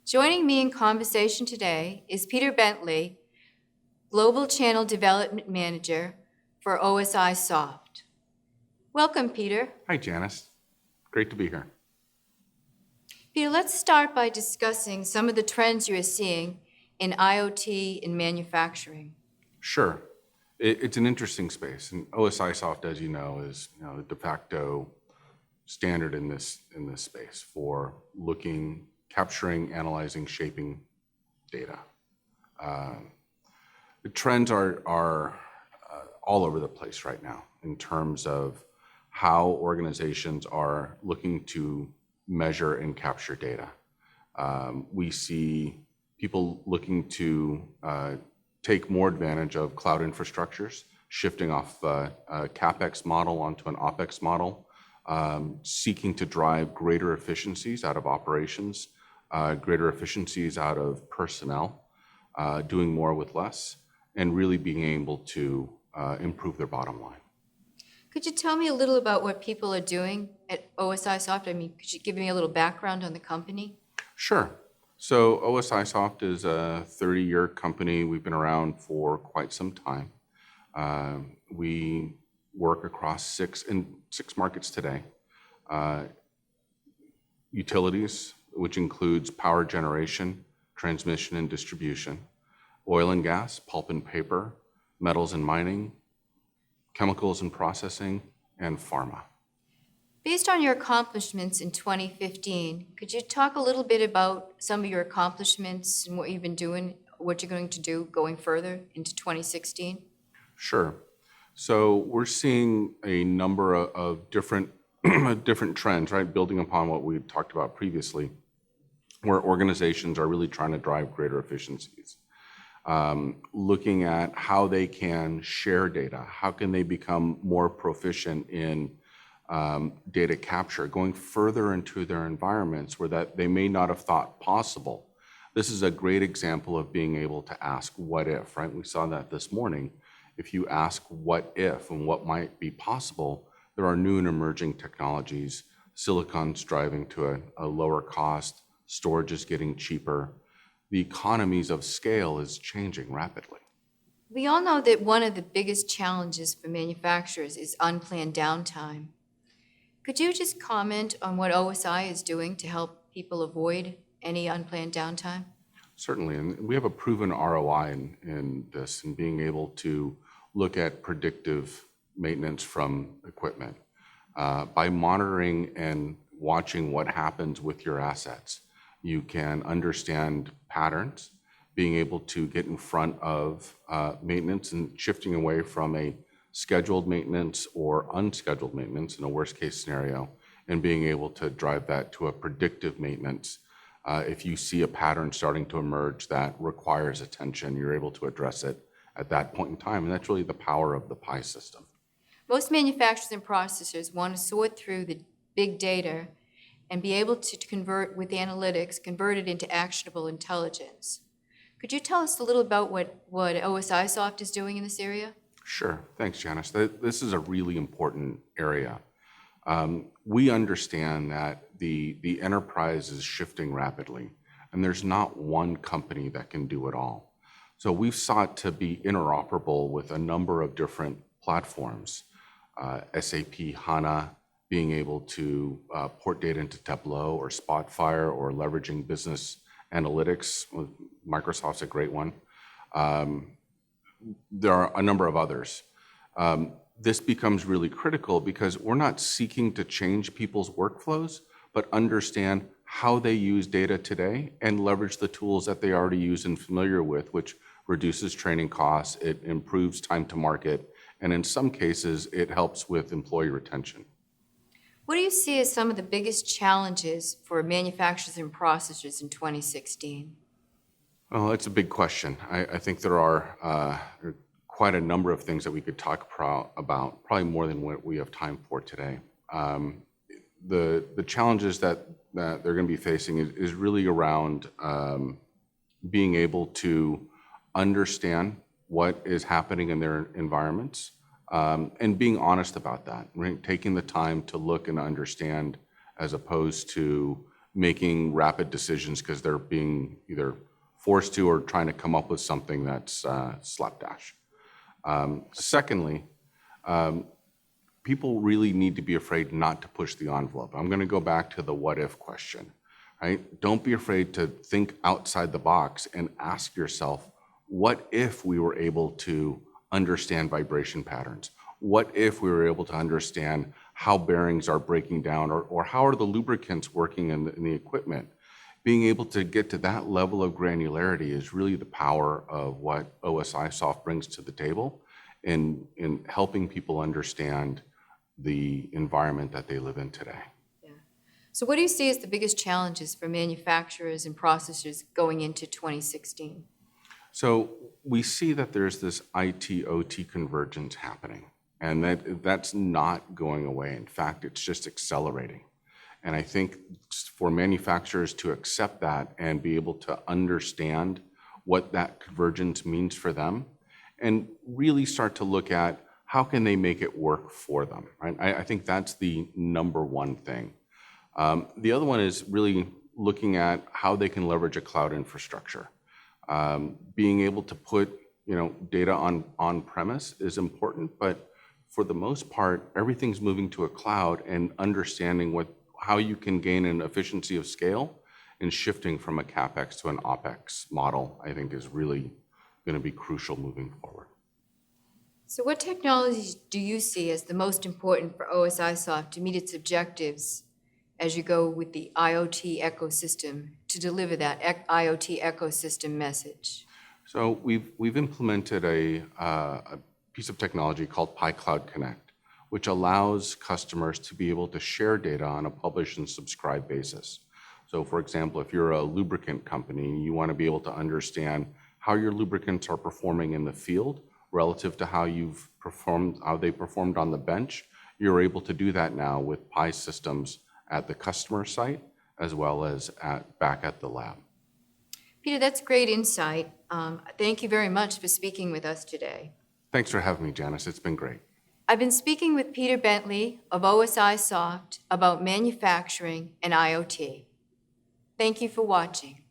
Joining me in conversation today is Peter Bentley, Global Channel Development Manager for OSIsoft. Welcome, Peter. Hi, Janice. Great to be here. Peter, let's start by discussing some of the trends you are seeing in IoT in manufacturing. Sure. It's an interesting space, and OSIsoft, as you know, is the de facto standard in this space for capturing, analyzing, shaping data. The trends are all over the place right now in terms of how organizations are looking to measure and capture data. We see people looking to take more advantage of cloud infrastructures, shifting off a CapEx model onto an OpEx model, seeking to drive greater efficiencies out of operations, greater efficiencies out of personnel, doing more with less, and really being able to improve their bottom line. Could you tell me a little about what people are doing at OSIsoft? Could you give me a little background on the company? Sure. So OSIsoft is a 30-year company. We've been around for quite some time. We work across six markets today. Utilities, which includes power generation, transmission and distribution, oil and gas, pulp and paper, metals and mining, chemicals and processing, and pharma. Based on your accomplishments in 2015, could you talk a little bit about some of your accomplishments and what you've been doing, what you're going to do going further into 2016? Sure. So we're seeing a number of different trends, right? Building upon what we talked about previously, where organizations are really trying to drive greater efficiencies. Looking at how they can share data, how can they become more proficient in data capture, going further into their environments where that they may not have thought possible. This is a great example of being able to ask what if, right? We saw that this morning. If you ask what if and what might be possible, there are new and emerging technologies. Silicon's driving to a lower cost, storage is getting cheaper. The economies of scale is changing rapidly. We all know that one of the biggest challenges for manufacturers is unplanned downtime. Could you just comment on what OSI is doing to help people avoid any unplanned downtime? Certainly, and we have a proven ROI in this, and being able to look at predictive maintenance from equipment. By monitoring and watching what happens with your assets, you can understand patterns, being able to get in front of maintenance and shifting away from a scheduled maintenance or unscheduled maintenance in a worst case scenario, and being able to drive that to a predictive maintenance. If you see a pattern starting to emerge that requires attention, you're able to address it at that point in time, and that's really the power of the PI system. Most manufacturers and processors want to sort through the big data and be able to convert with analytics, convert it into actionable intelligence. Could you tell us a little about what OSIsoft is doing in this area? Sure. Thanks, Janice. This is a really important area. We understand that the enterprise is shifting rapidly, and there's not one company that can do it all. So we've sought to be interoperable with a number of different platforms. SAP HANA, being able to port data into Tableau or Spotfire, or leveraging business analytics. Microsoft's a great one. There are a number of others. This becomes really critical because we're not seeking to change people's workflows, but understand how they use data today and leverage the tools that they already use and familiar with, which reduces training costs, it improves time to market, and in some cases, it helps with employee retention. What do you see as some of the biggest challenges for manufacturers and processors in 2016? Well, that's a big question. I think there are quite a number of things that we could talk about, probably more than what we have time for today. The challenges that they're going to be facing is really around being able to understand what is happening in their environments, and being honest about that, right? Taking the time to look and understand, as opposed to making rapid decisions because they're being either forced to or trying to come up with something that's slapdash. Secondly, people really need to be afraid not to push the envelope. I'm going to go back to the what if question, right? Don't be afraid to think outside the box and ask yourself, what if we were able to understand vibration patterns? What if we were able to understand how bearings are breaking down, or how are the lubricants working in the equipment? Being able to get to that level of granularity is really the power of what OSIsoft brings to the table in helping people understand the environment that they live in today. Yeah. So what do you see as the biggest challenges for manufacturers and processors going into 2016? So we see that there's this IT-OT convergence happening, and that's not going away. In fact, it's just accelerating. And I think for manufacturers to accept that and be able to understand what that convergence means for them, and really start to look at how can they make it work for them, right? I think that's the number one thing. The other one is really looking at how they can leverage a cloud infrastructure. Being able to put data on premise is important, but for the most part, everything's moving to a cloud, and understanding how you can gain an efficiency of scale and shifting from a CapEx to an OpEx model, I think is really going to be crucial moving forward. So what technologies do you see as the most important for OSIsoft to meet its objectives as you go with the IoT ecosystem to deliver that IoT ecosystem message? So we've implemented a piece of technology called OSI Cloud Connect, which allows customers to be able to share data on a publish and subscribe basis. So for example, if you're a lubricant company, you want to be able to understand how your lubricants are performing in the field relative to how they performed on the bench. You're able to do that now with PI systems at the customer site as well as back at the lab. Peter, that's great insight. Thank you very much for speaking with us today. Thanks for having me, Janice. It's been great. I've been speaking with Peter Bentley of OSIsoft about manufacturing and IoT. Thank you for watching.